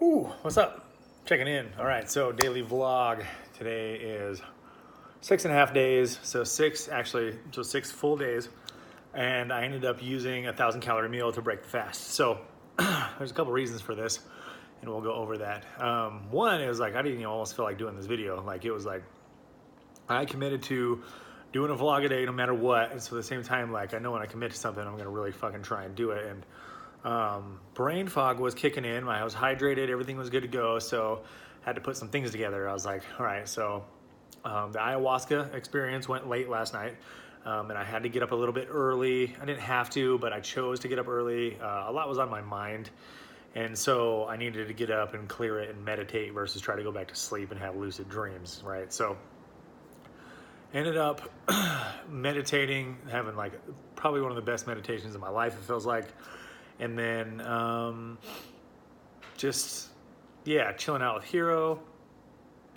Ooh, what's up? Checking in. All right, so daily vlog. Today is 6.5 days, so six full days, and I ended up using 1,000 calorie meal to break the fast. So there's a couple reasons for this, and we'll go over that. One is like I didn't even almost feel like doing this video. Like it was like I committed to doing a vlog a day no matter what, and so at the same time, like I know when I commit to something, I'm gonna really fucking try and do it. And brain fog was kicking in. I was hydrated, everything was good to go, so had to put some things together. I was like, all right, so the ayahuasca experience went late last night, and I had to get up a little bit early. I didn't have to, but I chose to get up early. A lot was on my mind, and so I needed to get up and clear it and meditate versus try to go back to sleep and have lucid dreams, right? So ended up meditating, having like probably one of the best meditations of my life, it feels like. And then just, yeah, chilling out with Hero,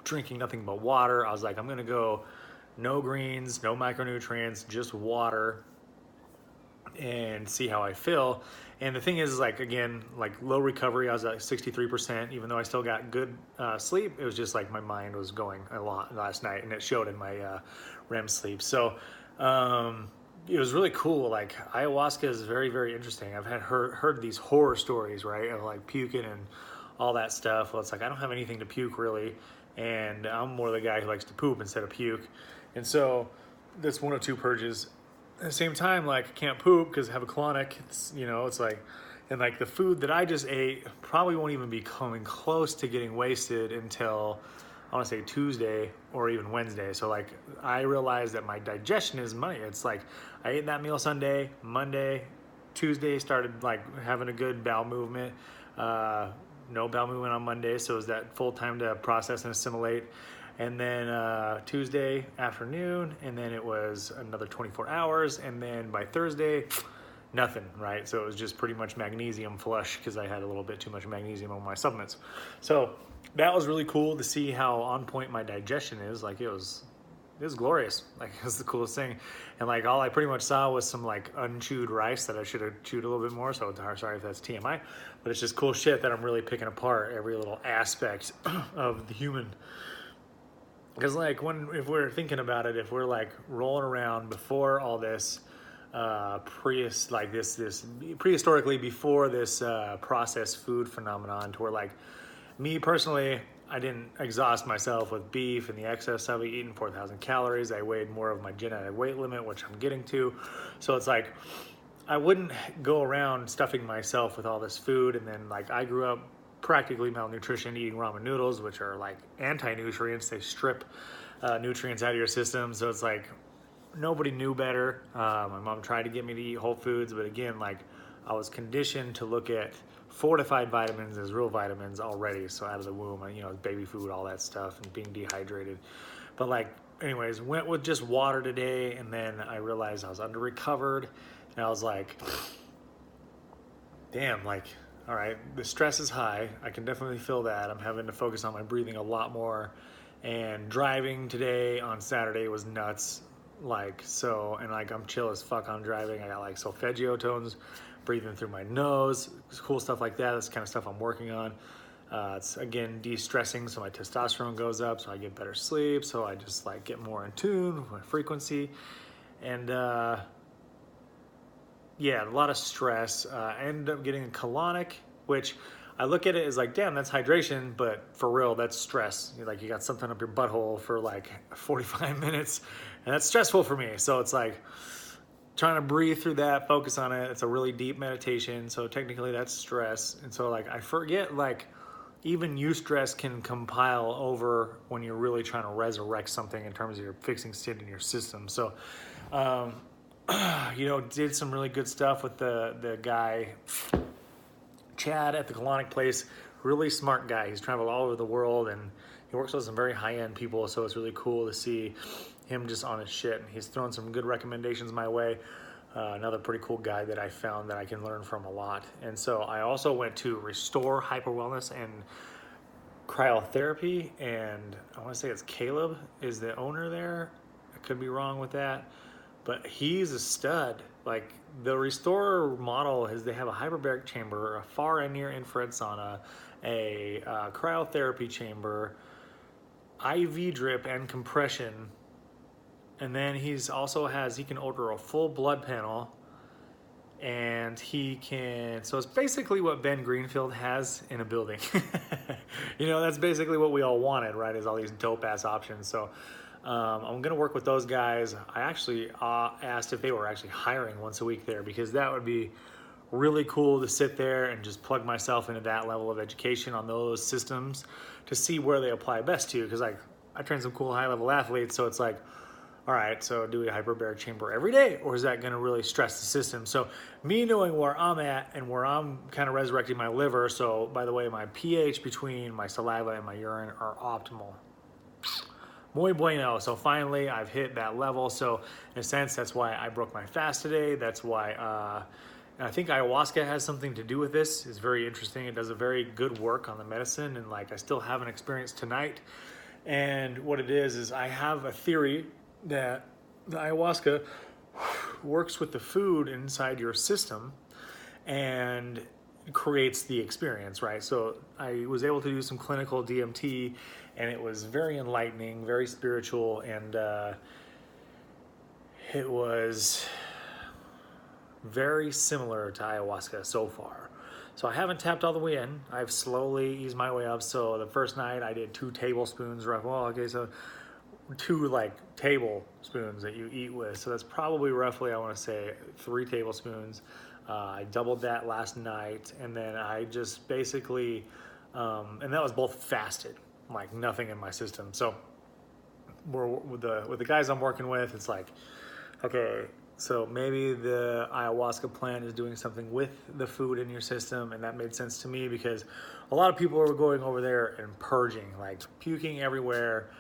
drinking nothing but water. I was like, I'm gonna go no greens, no micronutrients, just water, and see how I feel. And the thing is like, again, like low recovery, I was at 63%, even though I still got good sleep. It was just like my mind was going a lot last night, and it showed in my REM sleep. So it was really cool. Like ayahuasca is very, very interesting. I've heard these horror stories, right, of like puking and all that stuff. Well, it's like I don't have anything to puke really, and I'm more the guy who likes to poop instead of puke. And so that's one of two purges. At the same time, like I can't poop because I have a colonic. It's like, and like the food that I just ate probably won't even be coming close to getting wasted until I want to say Tuesday or even Wednesday. So like I realized that my digestion is money. It's like I ate that meal Sunday, Monday, Tuesday started like having a good bowel movement. No bowel movement on Monday, so it was that full time to process and assimilate. And then Tuesday afternoon, and then it was another 24 hours, and then by Thursday, nothing, right? So it was just pretty much magnesium flush because I had a little bit too much magnesium on my supplements. So that was really cool to see how on point my digestion is. Like it was glorious. Like it was the coolest thing. And like all I pretty much saw was some like unchewed rice that I should have chewed a little bit more. So sorry if that's TMI, but it's just cool shit that I'm really picking apart every little aspect of the human. Because like if we're thinking about it, if we're like rolling around before all this, prehistorically before this processed food phenomenon, to where like me personally, I didn't exhaust myself with beef and the excess of it, eating 4,000 calories. I weighed more of my genetic weight limit, which I'm getting to. So it's like I wouldn't go around stuffing myself with all this food. And then like I grew up practically malnutrition, eating ramen noodles, which are like anti-nutrients. They strip nutrients out of your system. So it's like nobody knew better. My mom tried to get me to eat whole foods, but again, like I was conditioned to look at fortified vitamins as real vitamins already. So out of the womb, baby food, all that stuff, and being dehydrated. But like, anyways, went with just water today, and then I realized I was under recovered, and I was like, damn, like, all right, the stress is high. I can definitely feel that. I'm having to focus on my breathing a lot more. And driving today on Saturday was nuts. Like, so, and like, I'm chill as fuck on driving. I got like solfeggio tones breathing through my nose, cool stuff like that. That's the kind of stuff I'm working on. It's again, de-stressing. So my testosterone goes up, so I get better sleep. So I just like get more in tune with my frequency. And, yeah, a lot of stress. I ended up getting a colonic, which I look at it as like, damn, that's hydration, but for real, that's stress. Like you got something up your butthole for like 45 minutes, and that's stressful for me. So it's like trying to breathe through that, focus on it. It's a really deep meditation, so technically that's stress. And so like I forget like even eustress can compile over when you're really trying to resurrect something in terms of you're fixing shit in your system. So did some really good stuff with the guy, Chad, at the colonic place. Really smart guy. He's traveled all over the world, and he works with some very high-end people, so it's really cool to see him just on his shit. And he's thrown some good recommendations my way. Another pretty cool guy that I found that I can learn from a lot. And so I also went to Restore Hyper Wellness and Cryotherapy, and I want to say it's Caleb is the owner there. I could be wrong with that. but he's a stud. Like the Restorer model is, they have a hyperbaric chamber, a far and near infrared sauna, a cryotherapy chamber, IV drip and compression, and then he can order a full blood panel, and he can, so it's basically what Ben Greenfield has in a building. You know, that's basically what we all wanted, right, is all these dope ass options. So I'm gonna work with those guys. I actually asked if they were actually hiring once a week there, because that would be really cool to sit there and just plug myself into that level of education on those systems to see where they apply best to. Because like I train some cool high level athletes, so it's like, all right, so do a hyperbaric chamber every day, or is that going to really stress the system? So me knowing where I'm at and where I'm kind of resurrecting my liver. So by the way, my pH between my saliva and my urine are optimal. Muy bueno. So finally I've hit that level. So in a sense, that's why I broke my fast today. That's why I think ayahuasca has something to do with this. It's very interesting. It does a very good work on the medicine, and like I still have an experience tonight. And what it is I have a theory that the ayahuasca works with the food inside your system and creates the experience, right? So I was able to do some clinical DMT, and it was very enlightening, very spiritual, and it was very similar to ayahuasca so far. So I haven't tapped all the way in. I've slowly eased my way up. So the first night I did 2 tablespoons, so 2 like tablespoons that you eat with. So that's probably roughly, I want to say 3 tablespoons. I doubled that last night, and then I just basically, and that was both fasted, like nothing in my system. So with the guys I'm working with, it's like, okay, so maybe the ayahuasca plant is doing something with the food in your system, and that made sense to me because a lot of people are going over there and purging, like puking everywhere,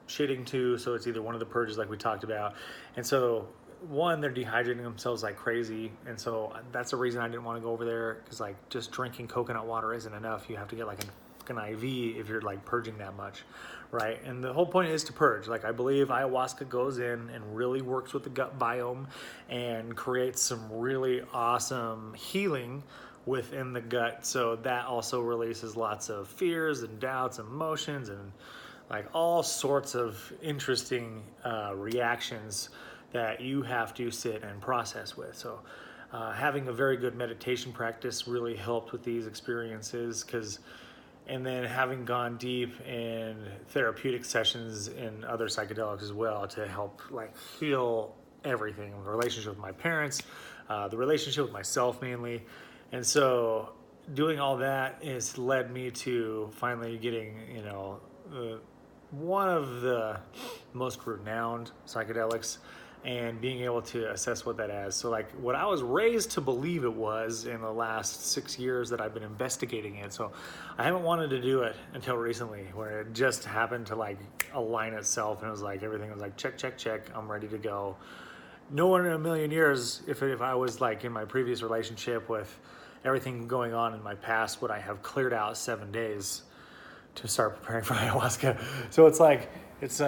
shitting too, so it's either one of the purges like we talked about. And so one, they're dehydrating themselves like crazy, and so that's the reason I didn't want to go over there, because like just drinking coconut water isn't enough. You have to get like an IV if you're like purging that much, right? And the whole point is to purge. Like I believe ayahuasca goes in and really works with the gut biome and creates some really awesome healing within the gut. So that also releases lots of fears and doubts, emotions, and like all sorts of interesting reactions that you have to sit and process with. So having a very good meditation practice really helped with these experiences, and then having gone deep in therapeutic sessions in other psychedelics as well to help like heal everything, the relationship with my parents, the relationship with myself mainly. And so doing all that has led me to finally getting, one of the most renowned psychedelics and being able to assess what that is. So like what I was raised to believe it was in the last 6 years that I've been investigating it. So I haven't wanted to do it until recently, where it just happened to like align itself, and it was like everything was like check, check, check, I'm ready to go. No one in a million years, if I was like in my previous relationship with everything going on in my past, would I have cleared out 7 days to start preparing for ayahuasca. So it's like, it's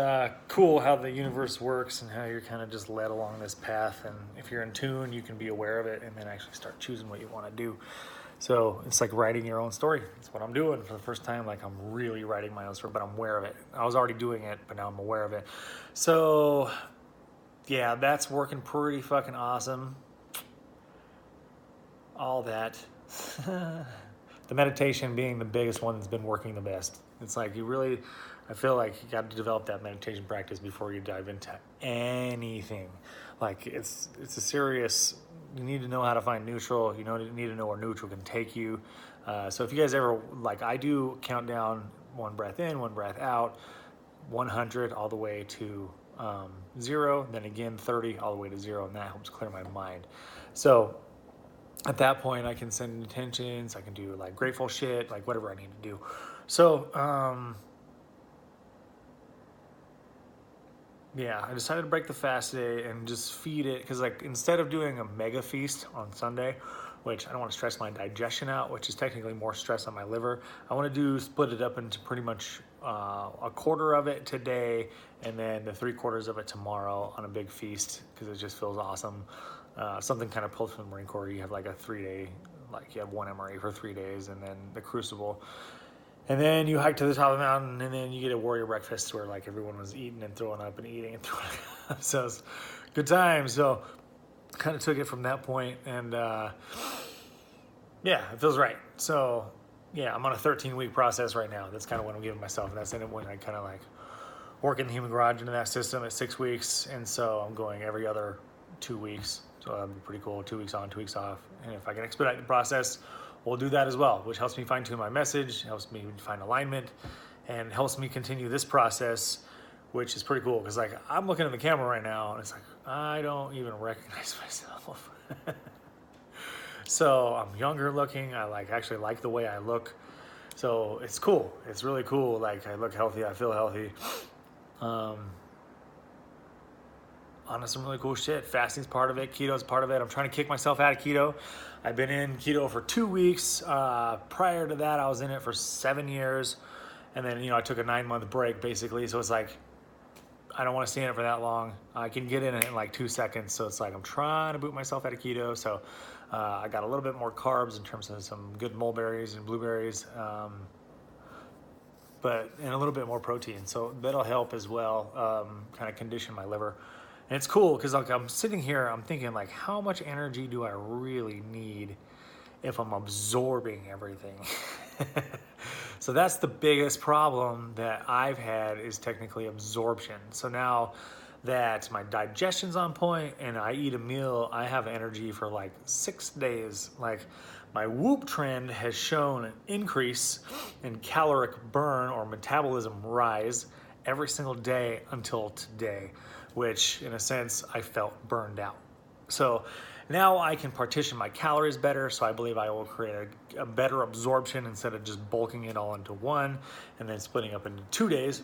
cool how the universe works and how you're kind of just led along this path. And if you're in tune, you can be aware of it and then actually start choosing what you want to do. So it's like writing your own story. That's what I'm doing for the first time. Like I'm really writing my own story, but I'm aware of it. I was already doing it, but now I'm aware of it. So yeah, that's working pretty fucking awesome. All that. The meditation being the biggest one that's been working the best. It's like I feel like you got to develop that meditation practice before you dive into anything. Like it's a serious, you need to know how to find neutral. You need to know where neutral can take you. So if you guys ever, like I do, count down 1 breath in, 1 breath out, 100 all the way to 0, then again 30 all the way to 0, and that helps clear my mind. So at that point, I can send intentions, I can do like grateful shit, like whatever I need to do. So, yeah, I decided to break the fast today and just feed it, because like instead of doing a mega feast on Sunday, which I don't want to stress my digestion out, which is technically more stress on my liver, I want to split it up into pretty much a quarter of it today, and then the 3/4 of it tomorrow on a big feast because it just feels awesome. Something kind of pulled from the Marine Corps. You have like a 3-day, like you have one MRE for 3 days, and then the Crucible. And then you hike to the top of the mountain, and then you get a warrior breakfast where like everyone was eating and throwing up and eating and throwing up. So it's good time. So kind of took it from that point, and yeah, it feels right. So yeah, I'm on a 13-week process right now. That's kind of what I'm giving myself, and that's when I kind of like work in the human garage into that system at 6 weeks, and so I'm going every other 2 weeks. So that'd be pretty cool. 2 weeks on, 2 weeks off, and if I can expedite the process, we'll do that as well, which helps me fine-tune my message, helps me find alignment, and helps me continue this process, which is pretty cool because like I'm looking at the camera right now and it's like I don't even recognize myself. So I'm younger looking. I actually like the way I look. So it's cool. It's really cool. Like I look healthy. I feel healthy. On some really cool shit. Fasting's part of it. Keto's part of it. I'm trying to kick myself out of keto. I've been in keto for 2 weeks. Prior to that, I was in it for 7 years. And then, I took a 9-month break basically. So it's like, I don't want to stay in it for that long. I can get in it in like 2 seconds. So it's like, I'm trying to boot myself out of keto. So I got a little bit more carbs in terms of some good mulberries and blueberries. And a little bit more protein. So that'll help as well, kind of condition my liver. And it's cool because like I'm sitting here, I'm thinking like, how much energy do I really need if I'm absorbing everything? So that's the biggest problem that I've had is technically absorption. So now that my digestion's on point and I eat a meal, I have energy for like 6 days. Like my Whoop trend has shown an increase in caloric burn or metabolism rise every single day until today, which in a sense I felt burned out. So now I can partition my calories better, so I believe I will create a better absorption instead of just bulking it all into one and then splitting up into 2 days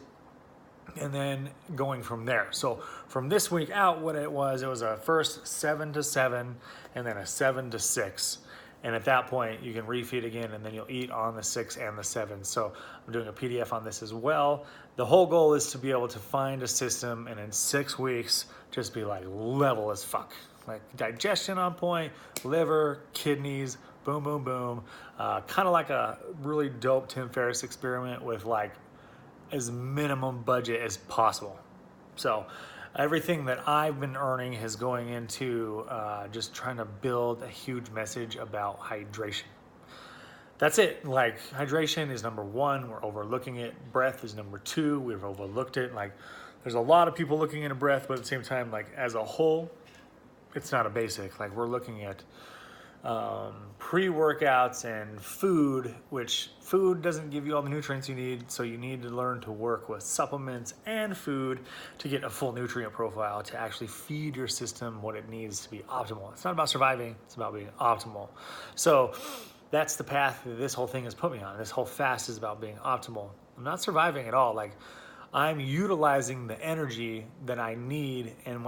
and then going from there. So from this week out, what it was a first 7 to 7 and then a 7 to 6. And at that point, you can refeed again, and then you'll eat on the 6 and the 7. So I'm doing a PDF on this as well. The whole goal is to be able to find a system and in 6 weeks, just be like level as fuck. Like digestion on point, liver, kidneys, boom, boom, boom. Kind of like a really dope Tim Ferriss experiment with like as minimum budget as possible. So everything that I've been earning is going into just trying to build a huge message about hydration. That's it. Like hydration is number one. We're overlooking it. Breath is number two. We've overlooked it. Like there's a lot of people looking into breath, but at the same time, like as a whole, it's not a basic. Like we're looking at pre-workouts and food, which food doesn't give you all the nutrients you need, so you need to learn to work with supplements and food to get a full nutrient profile to actually feed your system what it needs to be optimal. It's not about surviving, it's about being optimal. So that's the path that this whole thing has put me on. This whole fast is about being optimal. I'm not surviving at all. Like I'm utilizing the energy that I need, and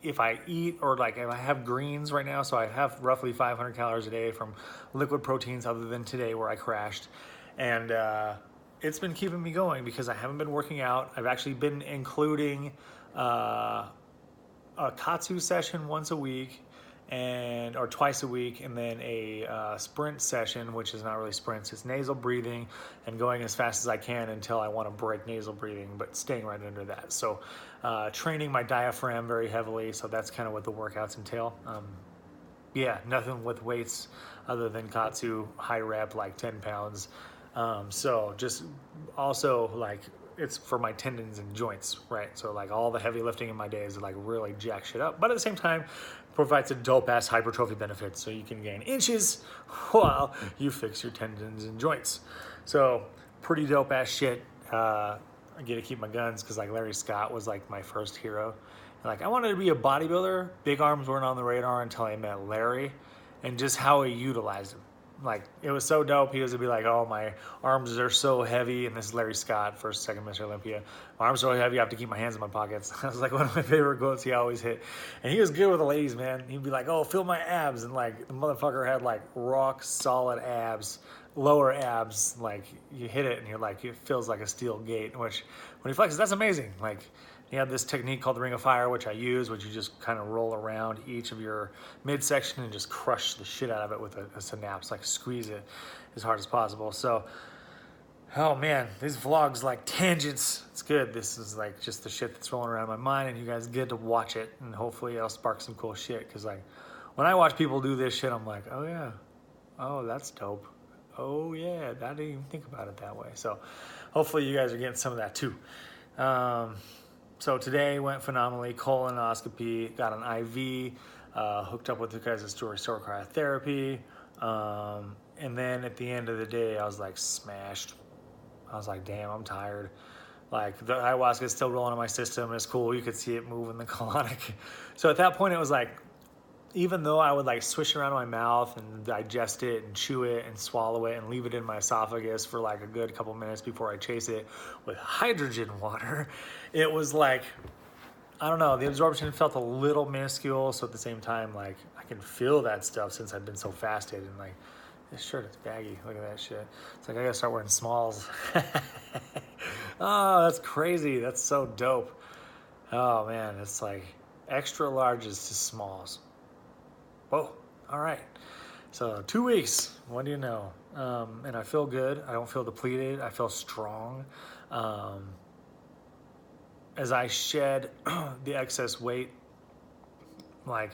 if I eat or like if I have greens right now, so I have roughly 500 calories a day from liquid proteins other than today where I crashed. And it's been keeping me going because I haven't been working out. I've actually been including a Katsu session once a week or twice a week, and then a sprint session, which is not really sprints, it's nasal breathing and going as fast as I can until I want to break nasal breathing, but staying right under that. So training my diaphragm very heavily, so that's kind of what the workouts entail. Yeah, nothing with weights other than Katsu, high rep, like 10 pounds. So just also like it's for my tendons and joints, right? So like all the heavy lifting in my day is like really jack shit up, but at the same time provides a dope ass hypertrophy benefit, so you can gain inches while you fix your tendons and joints. So pretty dope ass shit. I get to keep my guns because like Larry Scott was like my first hero. And, like I wanted to be a bodybuilder. Big arms weren't on the radar until I met Larry, and just how he utilized them. Like it was so dope. He was to be like, "Oh, my arms are so heavy," and this is Larry Scott, first, second Mr. Olympia. My arms are so heavy, I have to keep my hands in my pockets. That was like one of my favorite quotes he always hit. And he was good with the ladies, man. He'd be like, "Oh, feel my abs," and like the motherfucker had like rock solid abs. lower abs, like you hit it and you're like, it feels like a steel gate, which when he flexes, that's amazing. Like he had this technique called the Ring of Fire, which I use, which you just kind of roll around each of your midsection and just crush the shit out of it with a synapse, like squeeze it as hard as possible. So, oh man, these vlogs like tangents. It's good. This is like just the shit that's rolling around in my mind, and you guys get to watch it, and hopefully it'll spark some cool shit. Because like when I watch people do this shit, I'm like, oh yeah, oh that's dope. Oh yeah, I didn't even think about it that way. So hopefully you guys are getting some of that too. So today went phenomenally. Colonoscopy, got an IV, hooked up with the guys at Restore Cryotherapy, and then at the end of the day, I was like smashed. I was like, damn, I'm tired. Like the ayahuasca is still rolling in my system. It's cool. You could see it move in the colonic. So at that point, it was like, even though I would like swish around my mouth and digest it and chew it and swallow it and leave it in my esophagus for like a good couple minutes before I chase it with hydrogen water, it was like, I don't know, the absorption felt a little minuscule. So at the same time, like I can feel that stuff since I've been so fasted, and like this shirt is baggy. Look at that shit. It's like I gotta start wearing smalls. Oh, that's crazy. That's so dope. Oh man, it's like extra larges to smalls. Whoa, all right. So 2 weeks, what do you know? And I feel good. I don't feel depleted. I feel strong. As I shed the excess weight, like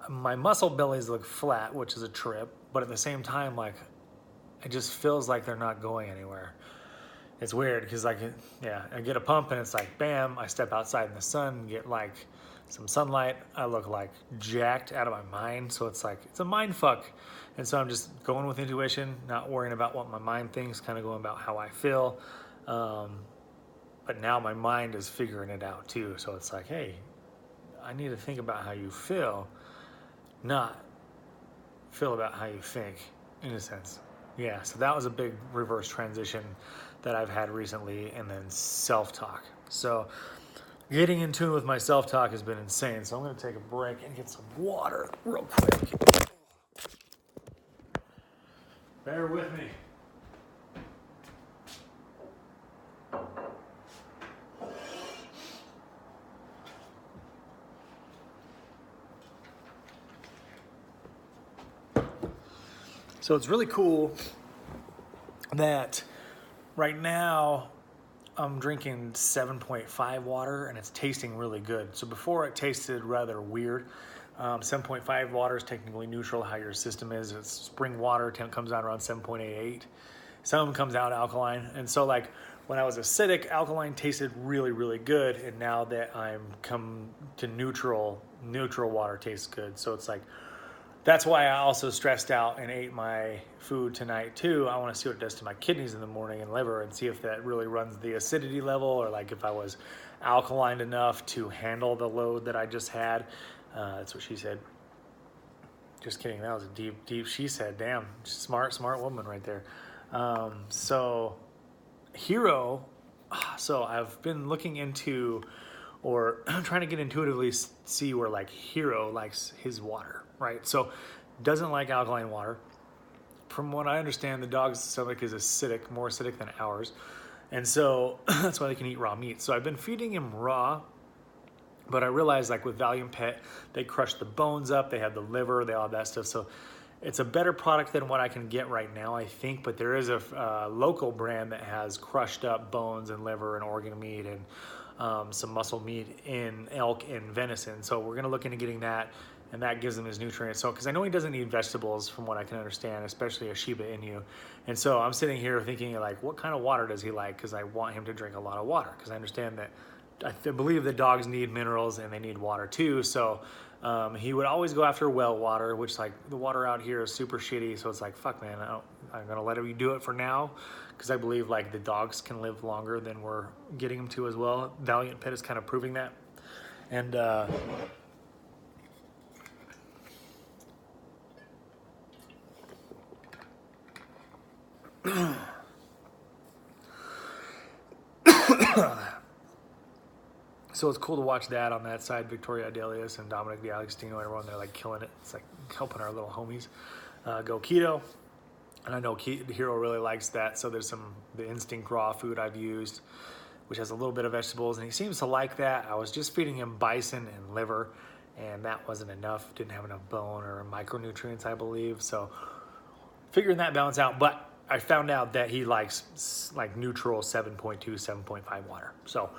my muscle bellies look flat, which is a trip, but at the same time, like it just feels like they're not going anywhere. It's weird because I get a pump and it's like, bam, I step outside in the sun, get like some sunlight, I look like jacked out of my mind. So it's like, it's a mind fuck. And so I'm just going with intuition, not worrying about what my mind thinks, kind of going about how I feel. But now my mind is figuring it out too. So it's like, hey, I need to think about how you feel, not feel about how you think, in a sense. Yeah, so that was a big reverse transition that I've had recently, and then self-talk. So getting in tune with my self-talk has been insane. So I'm gonna take a break and get some water real quick. Bear with me. So it's really cool that right now I'm drinking 7.5 water and it's tasting really good. So before it tasted rather weird. 7.5 water is technically neutral, how your system is. It's spring water, comes out around 7.88. Some of them comes out alkaline. And so like when I was acidic, alkaline tasted really, really good. And now that I'm come to neutral water tastes good. So it's like, that's why I also stressed out and ate my food tonight too. I want to see what it does to my kidneys in the morning and liver, and see if that really runs the acidity level, or like if I was alkaline enough to handle the load that I just had. That's what she said. Just kidding. That was a deep she said. Damn, smart woman right there. So Hero. So I've been looking into, or trying to get intuitively see where like Hero likes his water, right? So doesn't like alkaline water. From what I understand, the dog's stomach is acidic, more acidic than ours. And so that's why they can eat raw meat. So I've been feeding him raw, but I realized like with Valiant Pet, they crush the bones up, they have the liver, they all have that stuff. So it's a better product than what I can get right now, I think, but there is a local brand that has crushed up bones and liver and organ meat and some muscle meat in elk and venison. So we're gonna look into getting that, and that gives him his nutrients. So, because I know he doesn't eat vegetables from what I can understand, especially a Shiba Inu. And so I'm sitting here thinking like, what kind of water does he like? Because I want him to drink a lot of water, because I understand that I believe that dogs need minerals and they need water too. So he would always go after well water, which like the water out here is super shitty. So it's like, fuck man, I'm gonna let him do it for now, because I believe like the dogs can live longer than we're getting them to as well. Valiant Pet is kind of proving that. And so it's cool to watch that on that side. Victoria Adelius and Dominic D'Agostino, everyone, they're like killing it. It's like helping our little homies go keto. And I know Hero really likes that. So there's the Instinct raw food I've used, which has a little bit of vegetables, and he seems to like that. I was just feeding him bison and liver, and that wasn't enough. Didn't have enough bone or micronutrients, I believe. So figuring that balance out, but I found out that he likes like neutral 7.2, 7.5 water. So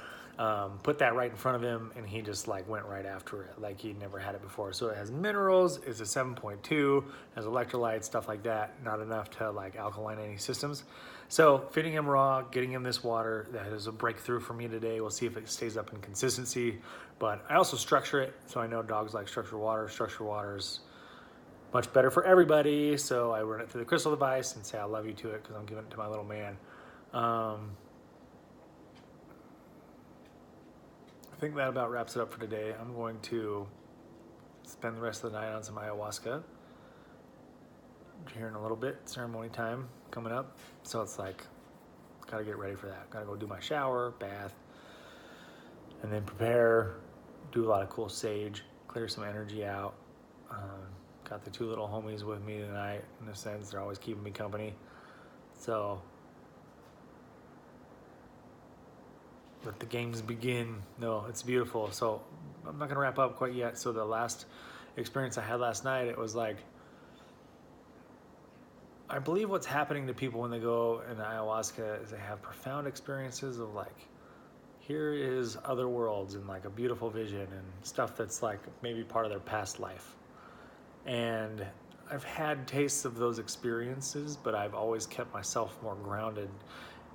put that right in front of him, and he just like went right after it, like he'd never had it before. So it has minerals, it's a 7.2, has electrolytes, stuff like that. Not enough to like alkaline any systems. So feeding him raw, getting him this water, that is a breakthrough for me today. We'll see if it stays up in consistency. But I also structure it, so I know dogs like structured water. Structured water is much better for everybody. So I run it through the crystal device and say I love you to it because I'm giving it to my little man. I think that about wraps it up for today. I'm going to spend the rest of the night on some ayahuasca here in a little bit. Ceremony time coming up. So it's like, gotta get ready for that. Gotta go do my shower, bath, and then prepare, do a lot of cool sage, clear some energy out. Got the two little homies with me tonight. In a sense, they're always keeping me company. So let the games begin. No, it's beautiful. So I'm not gonna wrap up quite yet. So the last experience I had last night, it was like, I believe what's happening to people when they go in ayahuasca is they have profound experiences of like, here is other worlds and like a beautiful vision and stuff that's like maybe part of their past life. And I've had tastes of those experiences, but I've always kept myself more grounded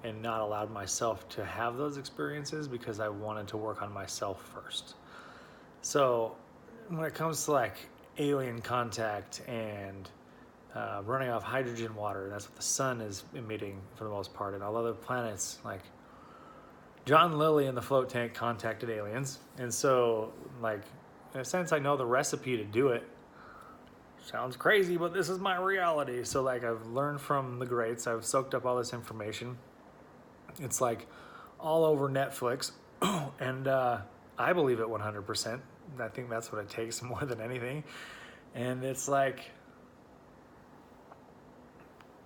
and not allowed myself to have those experiences because I wanted to work on myself first. So when it comes to like alien contact and running off hydrogen water, that's what the sun is emitting for the most part, and all other planets, like John Lilly in the float tank contacted aliens. And so like, in a sense, I know the recipe to do it. Sounds crazy, but this is my reality. So like, I've learned from the greats, I've soaked up all this information. It's like all over Netflix, and I believe it 100%. I think that's what it takes more than anything. And it's like,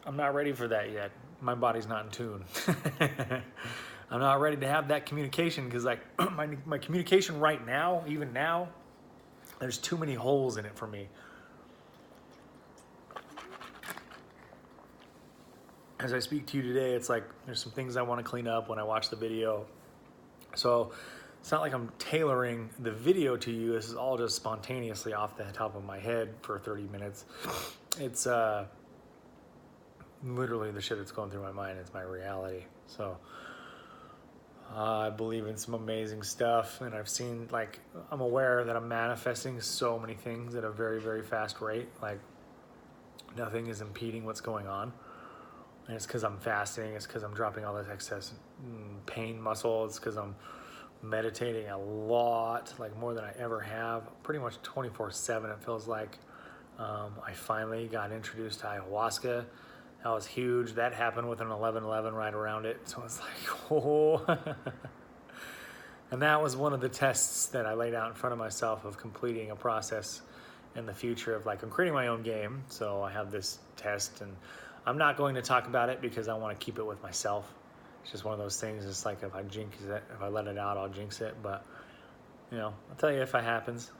I'm not ready for that yet. My body's not in tune. I'm not ready to have that communication because like my communication right now, even now, there's too many holes in it for me. As I speak to you today, it's like there's some things I want to clean up when I watch the video. So it's not like I'm tailoring the video to you. This is all just spontaneously off the top of my head for 30 minutes. It's literally the shit that's going through my mind. It's my reality. So I believe in some amazing stuff, and I've seen, like, I'm aware that I'm manifesting so many things at a very, very fast rate. Like, nothing is impeding what's going on. And it's because I'm fasting. It's because I'm dropping all this excess pain muscle. It's because I'm meditating a lot, like more than I ever have. Pretty much 24/7, it feels like. I finally got introduced to ayahuasca. That was huge. That happened with an 11/11 right around it. So it's like, oh. And that was one of the tests that I laid out in front of myself of completing a process in the future of like, I'm creating my own game. So I have this test, and I'm not going to talk about it because I want to keep it with myself. It's just one of those things. It's like if I jinx it, if I let it out, I'll jinx it. But, you know, I'll tell you if it happens.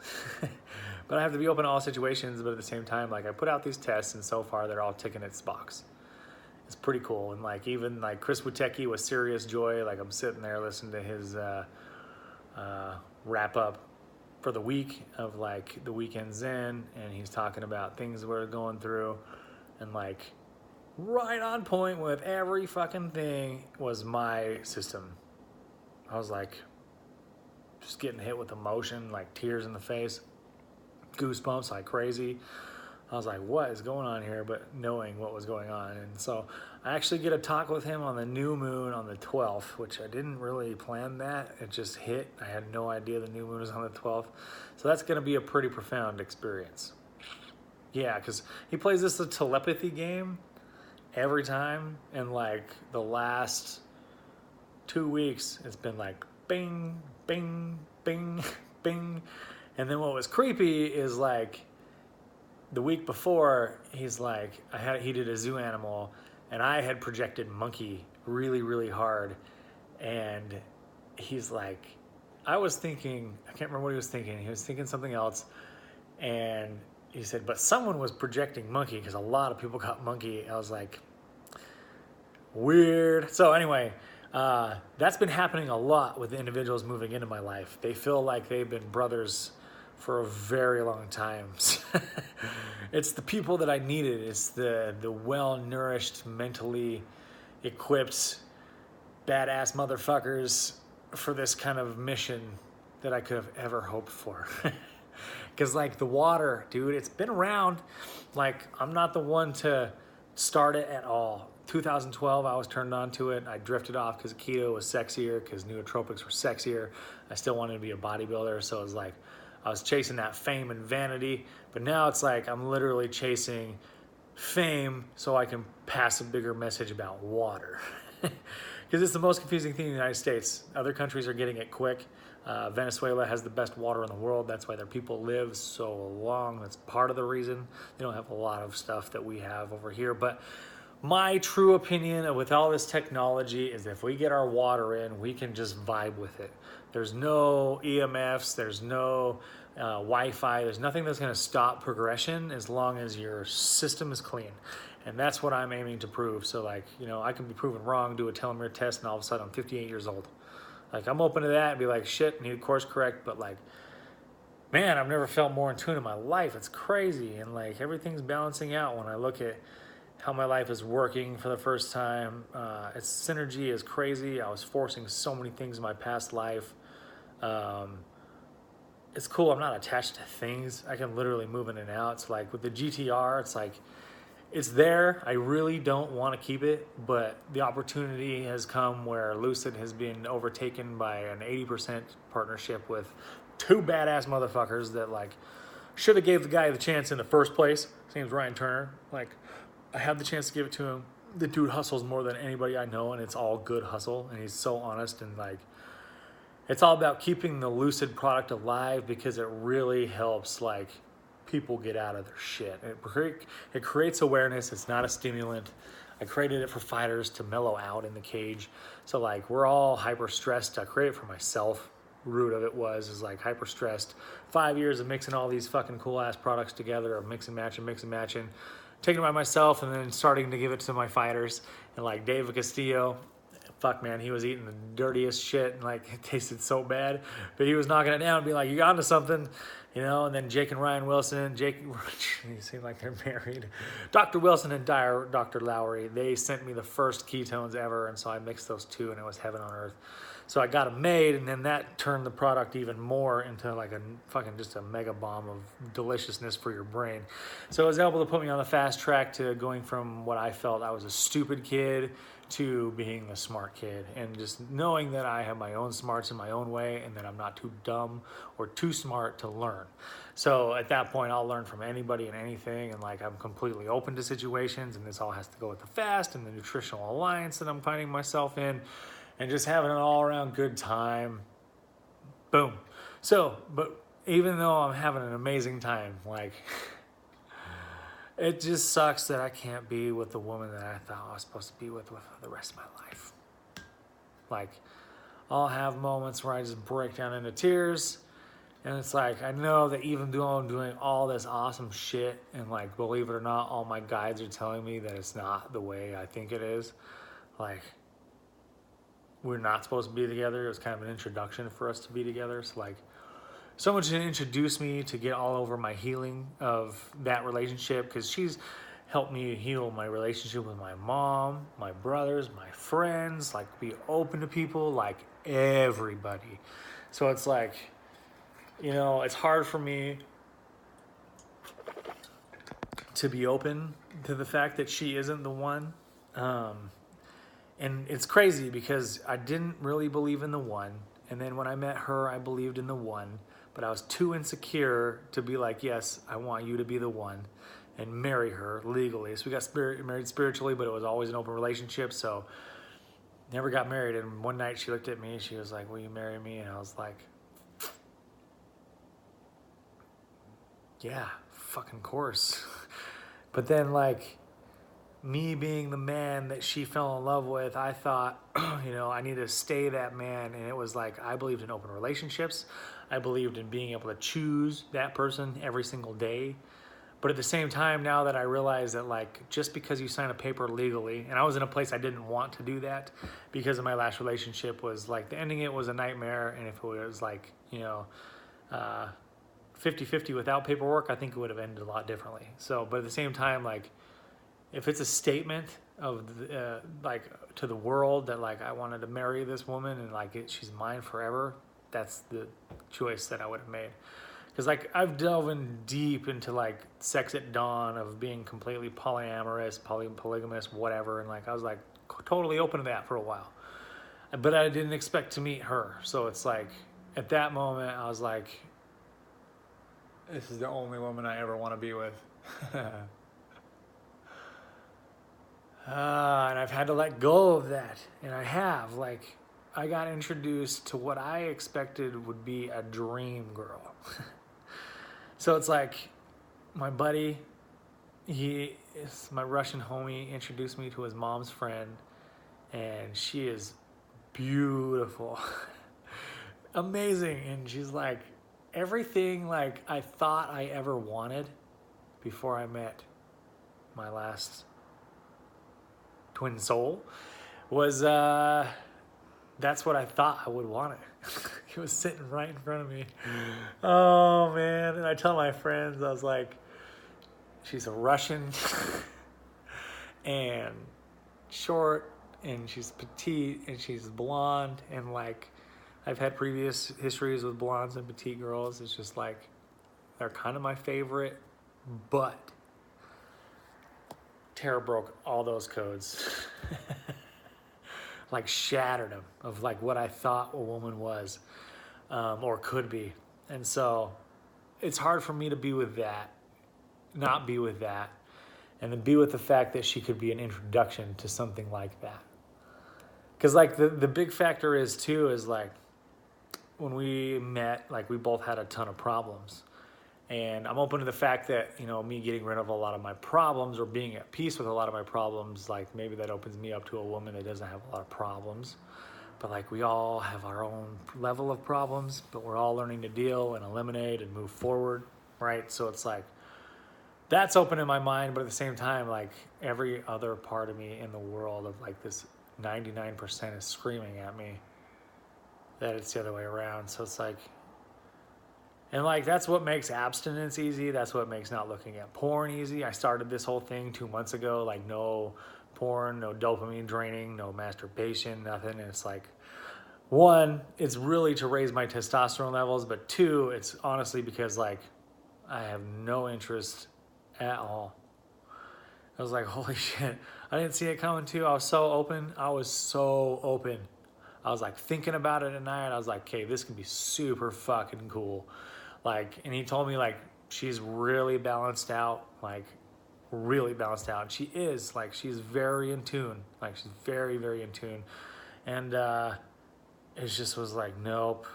But I have to be open to all situations. But at the same time, like, I put out these tests, and so far they're all ticking its box. It's pretty cool. And like, even like Chris Witecki with Serious Joy, like I'm sitting there listening to his wrap up for the week of like the weekend Zen, and he's talking about things we're going through, and like right on point with every fucking thing was my system. I was like just getting hit with emotion, like tears in the face, goosebumps like crazy. I was like, what is going on here? But knowing what was going on. And so I actually get a talk with him on the new moon on the 12th, which I didn't really plan that. It just hit. I had no idea the new moon was on the 12th. So that's going to be a pretty profound experience. Yeah, because he plays this telepathy game every time. And like the last 2 weeks, it's been like bing, bing, bing, bing. And then what was creepy is like, the week before, he's like, he did a zoo animal, and I had projected monkey really, really hard, and he's like, I was thinking, I can't remember what he was thinking. He was thinking something else, and he said, but someone was projecting monkey because a lot of people got monkey. I was like, weird. So anyway, that's been happening a lot with the individuals moving into my life. They feel like they've been brothers for a very long time. It's the people that I needed. It's the well-nourished, mentally equipped, badass motherfuckers for this kind of mission that I could have ever hoped for. Because like the water, dude, it's been around. Like, I'm not the one to start it at all. 2012, I was turned on to it. I drifted off because keto was sexier, because nootropics were sexier. I still wanted to be a bodybuilder, so it was like I was chasing that fame and vanity. But now it's like I'm literally chasing fame so I can pass a bigger message about water. Because it's the most confusing thing in the United States. Other countries are getting it quick. Venezuela has the best water in the world. That's why their people live so long. That's part of the reason. They don't have a lot of stuff that we have over here. But my true opinion with all this technology is if we get our water in, we can just vibe with it. There's no EMFs, there's no Wi-Fi, there's nothing that's gonna stop progression as long as your system is clean. And that's what I'm aiming to prove. So like, you know, I can be proven wrong, do a telomere test, and all of a sudden I'm 58 years old. Like, I'm open to that and be like, shit, need to course correct, but like, man, I've never felt more in tune in my life. It's crazy. And like, everything's balancing out when I look at how my life is working for the first time. Its synergy is crazy. I was forcing so many things in my past life. It's cool. I'm not attached to things. I can literally move in and out. It's like with the GTR, it's like, it's there. I really don't want to keep it, but the opportunity has come where Lucid has been overtaken by an 80% partnership with two badass motherfuckers that like should have gave the guy the chance in the first place. His name's Ryan Turner. Like, I had the chance to give it to him. The dude hustles more than anybody I know, and it's all good hustle, and he's so honest, and like, it's all about keeping the Lucid product alive because it really helps like people get out of their shit. It creates awareness. It's not a stimulant. I created it for fighters to mellow out in the cage. So like, we're all hyper stressed. I created it for myself. Root of it is like hyper stressed. 5 years of mixing all these fucking cool ass products together, of mixing, matching, taking it by myself, and then starting to give it to my fighters. And like David Castillo, fuck man, he was eating the dirtiest shit, and like it tasted so bad, but he was knocking it down and being like, you got into something, you know. And then Jake and Ryan Wilson, they seem like they're married. Dr. Wilson and Dr. Lowry, they sent me the first ketones ever, and so I mixed those two, and it was heaven on earth. So I got them made, and then that turned the product even more into like a fucking just a mega bomb of deliciousness for your brain. So it was able to put me on the fast track to going from what I felt I was a stupid kid to being a smart kid, and just knowing that I have my own smarts in my own way, and that I'm not too dumb or too smart to learn. So at that point, I'll learn from anybody and anything, and like, I'm completely open to situations, and this all has to go with the fast and the nutritional alliance that I'm finding myself in, and just having an all-around good time. Boom. So, but even though I'm having an amazing time, like, it just sucks that I can't be with the woman that I thought I was supposed to be with the rest of my life. Like, I'll have moments where I just break down into tears, and it's like, I know that even though I'm doing all this awesome shit, and like, believe it or not, all my guides are telling me that it's not the way I think it is. Like, we're not supposed to be together. It was kind of an introduction for us to be together. So like, someone should introduce me to get all over my healing of that relationship, because she's helped me heal my relationship with my mom, my brothers, my friends, like be open to people, like everybody. So it's like, you know, it's hard for me to be open to the fact that she isn't the one. And it's crazy because I didn't really believe in the one. And then when I met her, I believed in the one. But I was too insecure to be like, yes, I want you to be the one, and marry her legally. So we got married spiritually, but it was always an open relationship. So never got married. And one night she looked at me and she was like, will you marry me? And I was like, yeah, fucking course. But then, like, me being the man that she fell in love with, I thought, I need to stay that man. And it was like, I believed in open relationships. I believed in being able to choose that person every single day. But at the same time, now that I realize that, like, just because you sign a paper legally, and I was in a place I didn't want to do that because of my last relationship, was like, the ending it was a nightmare. And if it was like, 50-50 without paperwork, I think it would have ended a lot differently. So, but at the same time, like, if it's a statement of like to the world that, like, I wanted to marry this woman and, like, she's mine forever, that's the choice that I would have made. Because, like, I've delved in deep into, like, sex at dawn of being completely polyamorous, polygamous, whatever, and, like, I was, like, totally open to that for a while. But I didn't expect to meet her. So it's like, at that moment, I was like, this is the only woman I ever want to be with. And I've had to let go of that. And I have. Like, I got introduced to what I expected would be a dream girl. So it's like, my buddy, he is my Russian homie, introduced me to his mom's friend, and she is beautiful. Amazing. And she's like everything, like, I thought I ever wanted before I met my last twin soul was that's what I thought I would want it. He was sitting right in front of me. Oh man. And I tell my friends, I was like, she's a Russian and short, and she's petite, and she's blonde, and, like, I've had previous histories with blondes and petite girls. It's just like, they're kind of my favorite, but Tara broke all those codes. Like, shattered them of, like, what I thought a woman was, or could be. And so it's hard for me to be with that, not be with that, and then be with the fact that she could be an introduction to something like that. Because, like, the big factor is, too, is, like, when we met, like, we both had a ton of problems. And I'm open to the fact that, me getting rid of a lot of my problems or being at peace with a lot of my problems, like, maybe that opens me up to a woman that doesn't have a lot of problems. But, like, we all have our own level of problems, but we're all learning to deal and eliminate and move forward, right? So it's like, that's open in my mind, but at the same time, like, every other part of me in the world of, like, this 99% is screaming at me that it's the other way around. So it's like, and, like, that's what makes abstinence easy. That's what makes not looking at porn easy. I started this whole thing 2 months ago, like, no porn, no dopamine draining, no masturbation, nothing. And it's like, one, it's really to raise my testosterone levels, but two, it's honestly because, like, I have no interest at all. I was like, holy shit. I didn't see it coming too. I was so open. I was like thinking about it at night. I was like, okay, this can be super fucking cool. Like, and he told me, like, she's really balanced out, like, really balanced out. She is, like, she's very in tune. Like, she's very, very in tune. And it just was like, nope.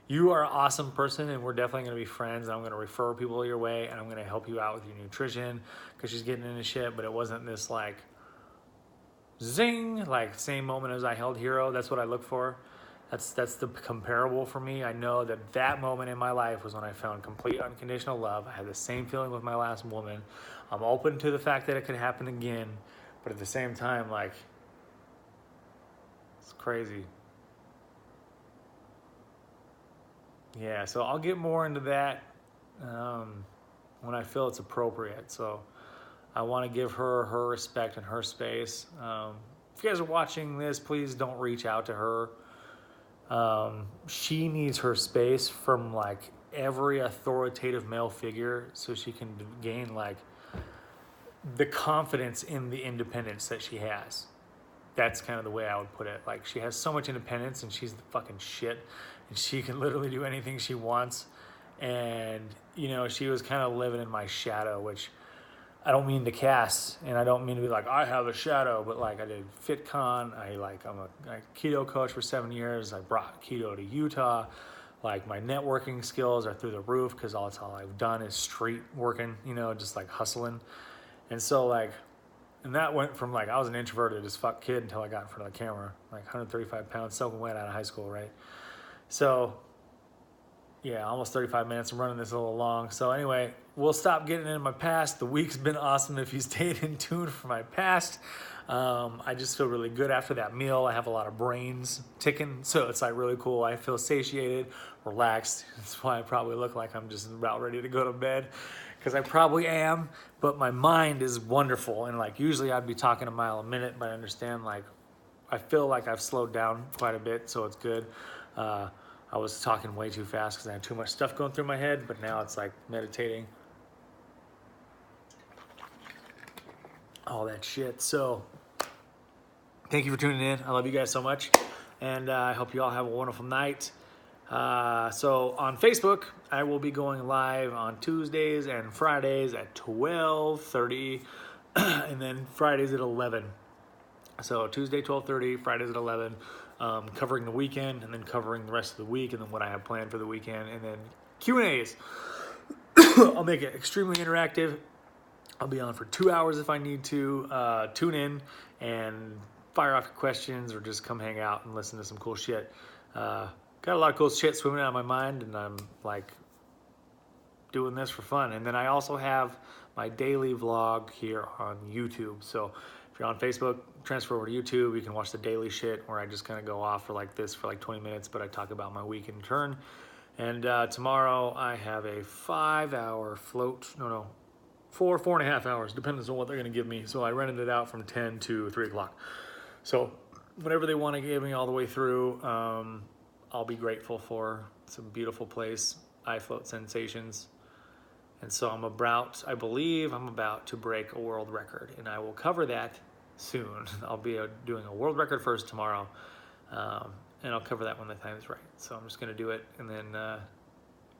You are an awesome person, and we're definitely going to be friends. I'm going to refer people your way, and I'm going to help you out with your nutrition, because she's getting into shit, but it wasn't this, like, zing, like, same moment as I held Hero. That's what I look for. That's the comparable for me. I know that moment in my life was when I found complete unconditional love. I had the same feeling with my last woman. I'm open to the fact that it could happen again, but at the same time, like, it's crazy. Yeah, so I'll get more into that when I feel it's appropriate. So I want to give her her respect and her space. If you guys are watching this, please don't reach out to her. She needs her space from, like, every authoritative male figure so she can gain, like, the confidence in the independence that she has. That's kind of the way I would put it. Like, she has so much independence, and she's the fucking shit, and she can literally do anything she wants. And, she was kind of living in my shadow, which I don't mean to cast, and I don't mean to be like, I have a shadow, but, like, I did FitCon. I'm a keto coach for 7 years. I brought keto to Utah. Like my networking skills are through the roof because that's all I've done is street working, you know, just like hustling. And so like, and that went from like, I was an introverted as fuck kid until I got in front of the camera, like 135 pounds, soaking wet out of high school, right? So yeah, almost 35 minutes. I'm running this a little long. So anyway, we'll stop getting into my past. The week's been awesome if you stayed in tune for my past. I just feel really good after that meal. I have a lot of brains ticking, so it's like really cool. I feel satiated, relaxed. That's why I probably look like I'm just about ready to go to bed, because I probably am, but my mind is wonderful. And like usually I'd be talking a mile a minute, but I understand like I feel like I've slowed down quite a bit, so it's good. I was talking way too fast because I had too much stuff going through my head, but now it's like meditating. All that shit. So thank you for tuning in. I love you guys so much. And I hope you all have a wonderful night. So on Facebook, I will be going live on Tuesdays and Fridays at 12:30 and then Fridays at 11. So Tuesday 12:30, Fridays at 11, covering the weekend and then covering the rest of the week and then what I have planned for the weekend, and then Q&As. I'll make it extremely interactive. I'll be on for 2 hours if I need to. Tune in and fire off your questions or just come hang out and listen to some cool shit. Got a lot of cool shit swimming out of my mind, and I'm like doing this for fun. And then I also have my daily vlog here on YouTube. So if you're on Facebook, transfer over to YouTube. You can watch the daily shit where I just kind of go off for like this for like 20 minutes, but I talk about my week in turn. And tomorrow I have a 5-hour float. No, 4.5 hours, depends on what they're going to give me. So I rented it out from 10 to 3 o'clock. So whatever they want to give me all the way through, I'll be grateful for. It's a beautiful place, iFloat Sensations. And so I believe I'm about to break a world record, and I will cover that soon. I'll be doing a world record first tomorrow, and I'll cover that when the time is right. So I'm just going to do it, and then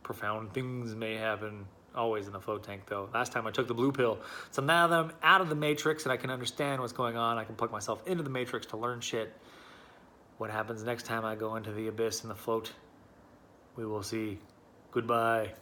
profound things may happen. Always in the float tank, though. Last time I took the blue pill. So now that I'm out of the matrix and I can understand what's going on, I can plug myself into the matrix to learn shit. What happens next time I go into the abyss and the float, we will see. Goodbye.